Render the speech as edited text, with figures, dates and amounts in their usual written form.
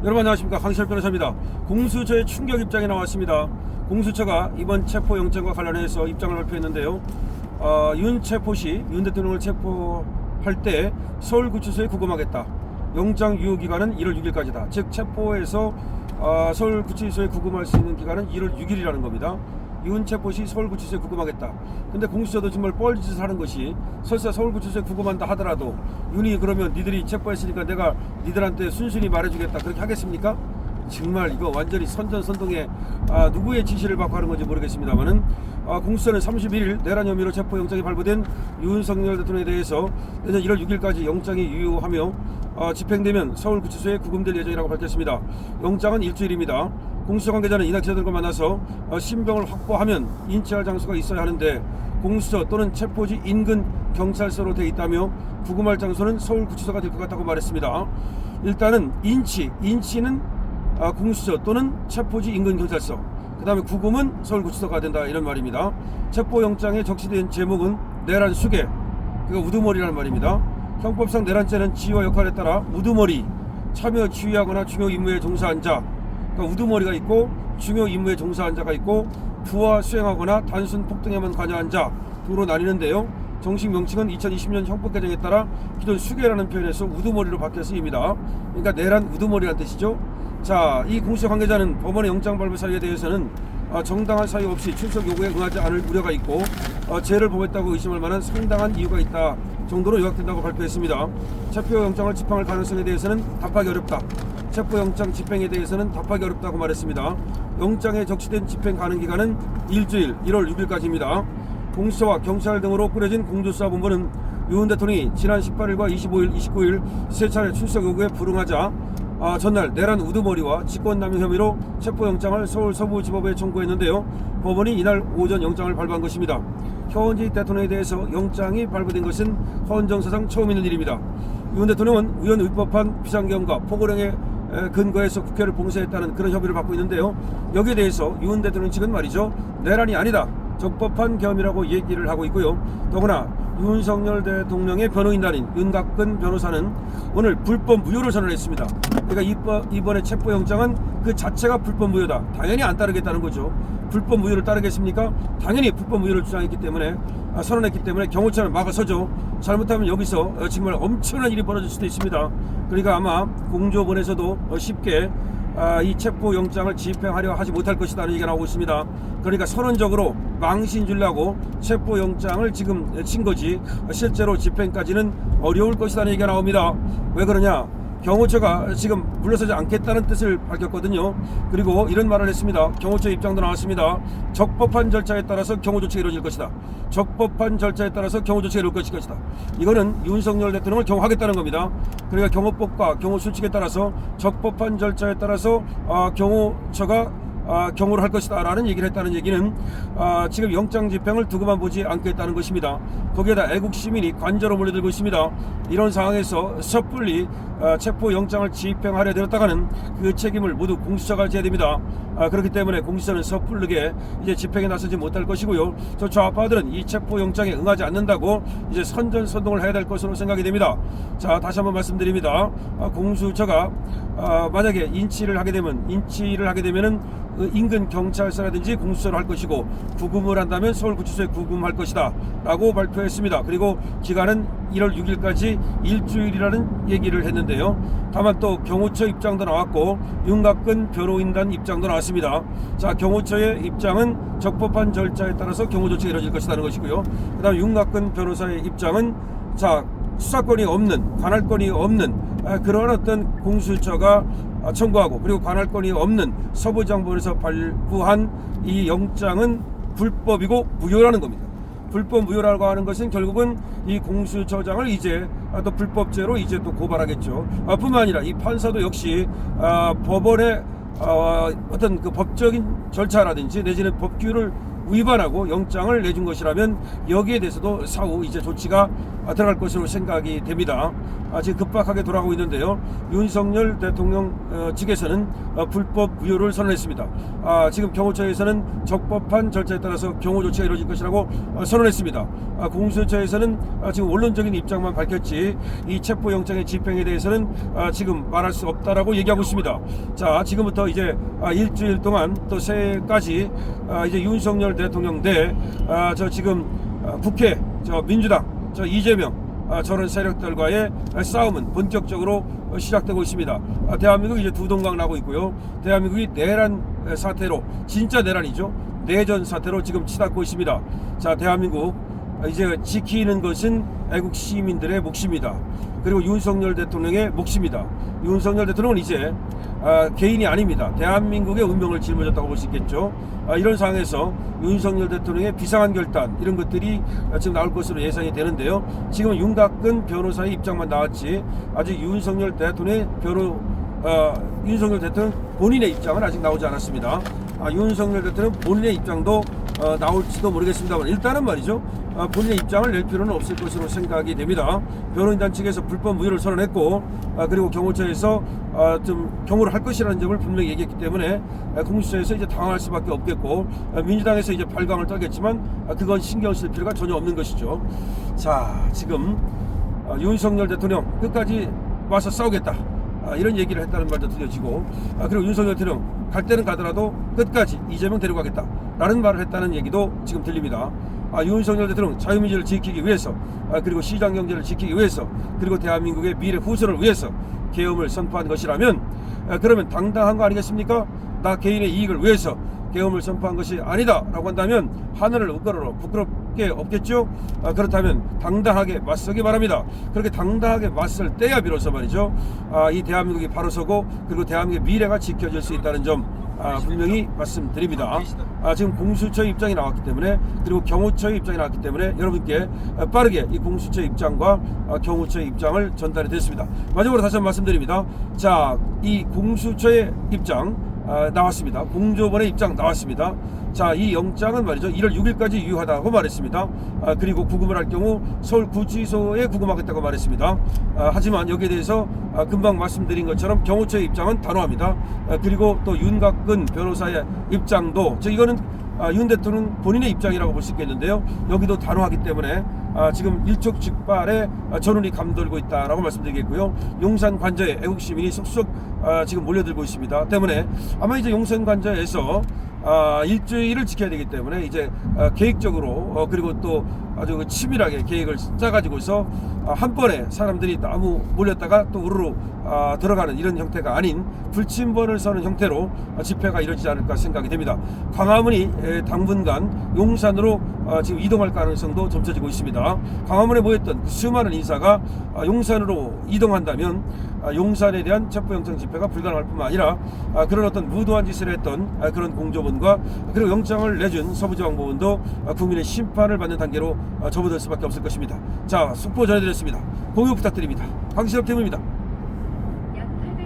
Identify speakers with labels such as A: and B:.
A: 여러분 안녕하십니까, 강시열 변호사입니다. 공수처의 충격 입장이 나왔습니다. 공수처가 이번 체포영장과 관련해서 입장을 발표했는데요. 윤 대통령을 체포할 때 서울구치소에 구금하겠다. 영장 유효 기간은 1월 6일까지다. 즉 체포해서 서울구치소에 구금할 수 있는 기간은 1월 6일이라는 겁니다. 윤 체포시 서울구치소에 구금하겠다. 근데 공수처도 정말 뻘짓을 하는 것이, 설사 서울구치소에 구금한다 하더라도 윤이 그러면 니들이 체포했으니까 내가 니들한테 순순히 말해주겠다, 그렇게 하겠습니까? 정말 이거 완전히 선전선동에 누구의 지시를 받고 하는 건지 모르겠습니다만은, 공수처는 31일 내란 혐의로 체포영장이 발부된 윤석열 대통령에 대해서 내년 1월 6일까지 영장이 유효하며 집행되면 서울구치소에 구금될 예정이라고 밝혔습니다. 영장은 일주일입니다. 공수처 관계자는 이날 기자들과 만나서 신병을 확보하면 인치할 장소가 있어야 하는데 공수처 또는 체포지 인근 경찰서로 되어 있다며 구금할 장소는 서울구치소가 될 것 같다고 말했습니다. 일단은 인치는 공수처 또는 체포지 인근 경찰서, 그 다음에 구금은 서울구치소가 된다, 이런 말입니다. 체포영장에 적시된 제목은 내란 수괴, 그러니까 우두머리라는 말입니다. 형법상 내란죄는 지위와 역할에 따라 우두머리, 참여 지휘하거나 중요 임무에 종사한 자, 그러니까 우두머리가 있고 중요 임무에 종사한 자가 있고 부하 수행하거나 단순 폭등에만 관여한 자 두로 나뉘는데요. 정식 명칭은 2020년 형법 개정에 따라 기존 수괴라는 표현에서 우두머리로 바뀌어 쓰입니다. 그러니까 내란 우두머리라는 뜻이죠. 자, 이 공수처 관계자는 법원의 영장 발부 사유에 대해서는 정당한 사유 없이 출석 요구에 응하지 않을 우려가 있고 죄를 범했다고 의심할 만한 상당한 이유가 있다 정도로 요약된다고 발표했습니다. 체포영장을 집행할 가능성에 대해서는 답하기 어렵다. 체포영장 집행에 대해서는 답하기 어렵다고 말했습니다. 영장에 적시된 집행 가능 기간은 일주일 1월 6일까지입니다. 공수처와 경찰 등으로 꾸려진 공조수사본부는 윤 대통령이 지난 18일과 25일, 29일 세 차례 출석 요구에 불응하자 전날 내란 우두머리와 직권남용 혐의로 체포영장을 서울 서부지법에 청구했는데요. 법원이 이날 오전 영장을 발부한 것입니다. 현직 대통령에 대해서 영장이 발부된 것은 헌정사상 처음 있는 일입니다. 윤 대통령은 위헌위법한 비상계엄과 포고령에 근거해서 국회를 봉쇄했다는 그런 혐의를 받고 있는데요. 여기에 대해서 윤 대통령 측은 말이죠, 내란이 아니다, 적법한 계엄이라고 얘기를 하고 있고요. 더구나 윤석열 대통령의 변호인단인 윤곽근 변호사는 오늘 불법 무효를 선언했습니다. 그러니까 이번에 체포영장은 그 자체가 불법 무효다, 당연히 안 따르겠다는 거죠. 불법 무효를 따르겠습니까? 당연히 불법 무효를 주장했기 때문에, 선언했기 때문에 경호처는 막아서죠. 잘못하면 여기서 정말 엄청난 일이 벌어질 수도 있습니다. 그러니까 아마 공조본에서도 쉽게 이 체포영장을 집행하려 하지 못할 것이라는 얘기가 나오고 있습니다. 그러니까 선언적으로 망신 주려고 체포영장을 지금 친 거지, 실제로 집행까지는 어려울 것이라는 얘기가 나옵니다. 왜 그러냐? 경호처가 지금 물러서지 않겠다는 뜻을 밝혔거든요. 그리고 이런 말을 했습니다. 경호처 입장도 나왔습니다. 적법한 절차에 따라서 경호 조치가 이루어질 것이다. 적법한 절차에 따라서 경호 조치가 이루어질 것이다. 이거는 윤석열 대통령을 경호하겠다는 겁니다. 그러니까 경호법과 경호 수칙에 따라서 적법한 절차에 따라서 경호처가 경호를 할 것이다 라는 얘기를 했다는 얘기는 지금 영장 집행을 두고만 보지 않겠다는 것입니다. 거기에다 애국시민이 관저로 몰려들고 있습니다. 이런 상황에서 섣불리 체포영장을 집행하려 들었다가는 그 책임을 모두 공수처가 져야 됩니다. 그렇기 때문에 공수처는 섣불르게 이제 집행에 나서지 못할 것이고요. 저 좌파들은 이 체포영장에 응하지 않는다고 이제 선전선동을 해야 될 것으로 생각이 됩니다. 자, 다시 한번 말씀드립니다. 공수처가 만약에 인치를 하게 되면은 인근 경찰서라든지 공수처를 할 것이고, 구금을 한다면 서울구치소에 구금할 것이다 라고 발표했습니다. 그리고 기간은 1월 6일까지 일주일이라는 얘기를 했는데요. 다만 또 경호처 입장도 나왔고 윤곽근 변호인단 입장도 나왔습니다. 자, 경호처의 입장은 적법한 절차에 따라서 경호 조치가 이루어질 것이라는 것이고요. 그 다음 윤곽근 변호사의 입장은, 자, 수사권이 없는, 관할권이 없는 그런 어떤 공수처가 청구하고, 그리고 관할권이 없는 서부장본에서 발부한 이 영장은 불법이고 무효라는 겁니다. 불법 무효라고 하는 것은 결국은 이 공수처장을 이제 또 불법죄로 이제 또 고발하겠죠. 뿐만 아니라 이 판사도 역시 법원의 어떤 그 법적인 절차라든지 내지는 법규를 위반하고 영장을 내준 것이라면 여기에 대해서도 사후 이제 조치가 들어갈 것으로 생각이 됩니다. 지금 급박하게 돌아가고 있는데요. 윤석열 대통령 측에서는 불법 부여를 선언했습니다. 지금 경호처에서는 적법한 절차에 따라서 경호 조치가 이루어질 것이라고 선언했습니다. 공수처에서는 지금 원론적인 입장만 밝혔지 이 체포영장의 집행에 대해서는 지금 말할 수 없다라고 얘기하고 있습니다. 자, 지금부터 이제 일주일 동안 또 새해까지 이제 윤석열 대통령 대 저 지금 국회 저 민주당 저 이재명 저런 세력들과의 싸움은 본격적으로 시작되고 있습니다. 대한민국이 이제 두 동강 나고 있고요. 대한민국이 내란 사태로 진짜 내란이죠. 내전 사태로 지금 치닫고 있습니다. 자, 대한민국 이제 지키는 것은 애국 시민들의 몫입니다. 그리고 윤석열 대통령의 몫입니다. 윤석열 대통령은 이제 개인이 아닙니다. 대한민국의 운명을 짊어졌다고 볼 수 있겠죠. 이런 상황에서 윤석열 대통령의 비상한 결단 이런 것들이 지금 나올 것으로 예상이 되는데요. 지금 윤곽근 변호사의 입장만 나왔지 아직 윤석열 대통령 본인의 입장은 아직 나오지 않았습니다. 윤석열 대통령 본인의 입장도 나올지도 모르겠습니다만 일단은 말이죠. 본인의 입장을 낼 필요는 없을 것으로 생각이 됩니다. 변호인단 측에서 불법 무효를 선언했고 그리고 경호처에서 좀 경호를 할 것이라는 점을 분명히 얘기했기 때문에 공수처에서 이제 당황할 수밖에 없겠고 민주당에서 이제 발광을 떨겠지만 그건 신경 쓸 필요가 전혀 없는 것이죠. 자, 지금 윤석열 대통령 끝까지 와서 싸우겠다. 이런 얘기를 했다는 말도 들려지고 그리고 윤석열 대통령 갈 때는 가더라도 끝까지 이재명 데려가겠다 라는 말을 했다는 얘기도 지금 들립니다. 윤석열 대통령 자유민주를 지키기 위해서 그리고 시장경제를 지키기 위해서 그리고 대한민국의 미래 후손을 위해서 계엄을 선포한 것이라면 그러면 당당한 거 아니겠습니까? 나 개인의 이익을 위해서 계엄을 선포한 것이 아니다 라고 한다면 하늘을 우러러 부끄럽게 없겠죠. 그렇다면 당당하게 맞서기 바랍니다. 그렇게 당당하게 맞설 때야 비로소 말이죠. 이 대한민국이 바로 서고 그리고 대한민국의 미래가 지켜질 수 있다는 점 분명히 말씀드립니다. 지금 공수처의 입장이 나왔기 때문에 그리고 경호처의 입장이 나왔기 때문에 여러분께 빠르게 이 공수처의 입장과 경호처의 입장을 전달이 됐습니다. 마지막으로 다시 한번 말씀드립니다. 자, 이 공수처의 입장 나왔습니다. 공조본의 입장 나왔습니다. 자, 이 영장은 말이죠 1월 6일까지 유효하다고 말했습니다. 그리고 구금을 할 경우 서울구치소에 구금하겠다고 말했습니다. 하지만 여기에 대해서 금방 말씀드린 것처럼 경호처의 입장은 단호합니다. 그리고 또 윤곽근 변호사의 입장도 이거는 윤 대통령 본인의 입장이라고 볼 수 있겠는데요. 여기도 단호하기 때문에 지금 일촉즉발의 전운이 감돌고 있다라고 말씀드리겠고요. 용산 관저에 애국 시민이 속속 지금 몰려들고 있습니다. 때문에 아마 이제 용산 관저에서 일주일을 지켜야 되기 때문에 이제 계획적으로 그리고 또 아주 치밀하게 계획을 짜가지고서 한 번에 사람들이 너무 몰렸다가 또 우르르 들어가는 이런 형태가 아닌 불침번을 서는 형태로 집회가 이루어지지 않을까 생각이 됩니다. 광화문이 당분간 용산으로 지금 이동할 가능성도 점쳐지고 있습니다. 광화문에 모였던 그 수많은 인사가 용산으로 이동한다면 용산에 대한 체포영장 집회가 불가능할 뿐만 아니라 그런 어떤 무도한 짓을 했던 그런 공조본과 그리고 영장을 내준 서부지방법원도 국민의 심판을 받는 단계로 접어들 수밖에 없을 것입니다. 자, 속보 전해드렸습니다. 공유 부탁드립니다. 황시혁 팀입니다.